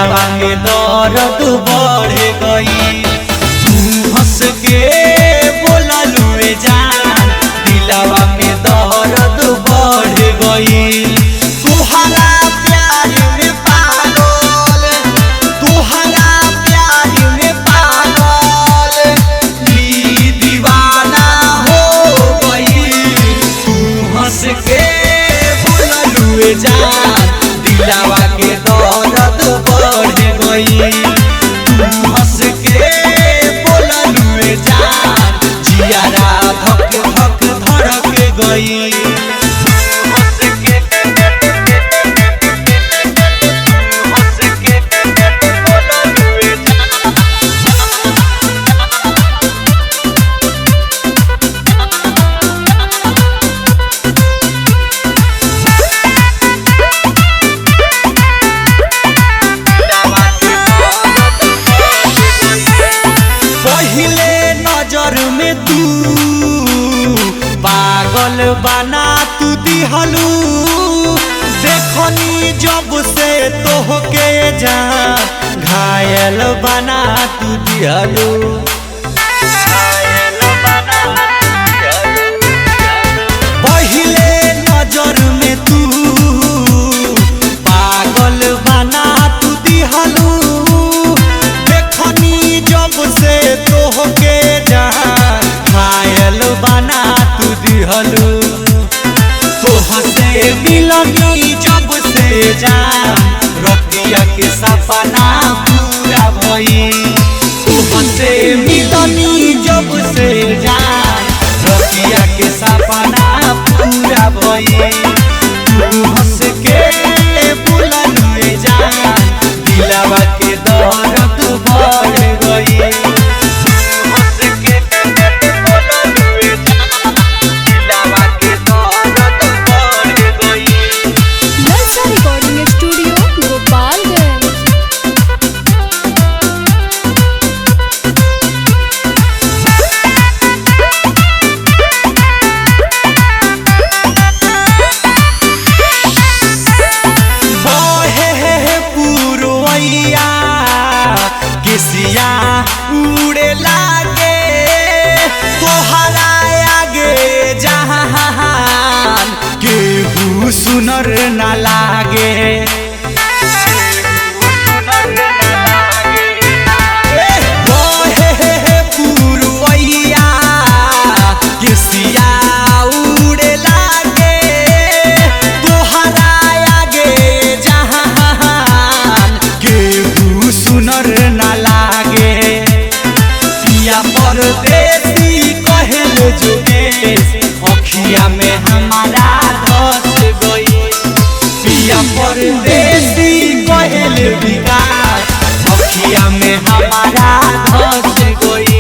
दिलावा में दर्द बढ़ गई। तू हंस के बोललुए जान दिलावा में दर्द बढ़ गई। तुहरा प्यार में पागल, तुहरा प्यार में पागल ली दीवाना हो गई। तू हंस के बोललुए जान दिलावा के दर्द बढ़ गई। तू हंस के बोललुए जान जियारा धक धक धड़क गई। पहले नजर में तू पागल बना तू दिहलू। देखनी जब से तोहके जान घायल बना तू दिहलू। पहले नजर में तू पागल बना तू दिहलू। देखनी जब से तोहके जान घायल बना तू दिहलू। तोहसे मिलनी जब से जान रतिया के सपना पूरा भई। तोहसे मिलनी जब से जान रतिया के सपना पूरा भई। तू हंस के बोललुए जान दिलावा के दर्द बढ़ गई। केसिया उड़े लागे तोहरा आगे जहान केहू सुनर न लागे। पुरवैया केसिया उड़े लागे तोहरा आगे जहान केहू सुनर न लागे। पिया परदेसी कहल जोगेश अखिया में हमारा धस गई। पिया परदेसी कहल विकास अखिया में हमारा धस गई।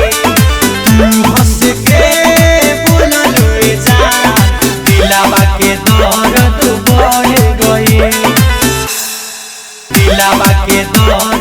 तू हंस के बोललुए जान दिलावा के दर्द बढ़ गई। दिलावा के दर्द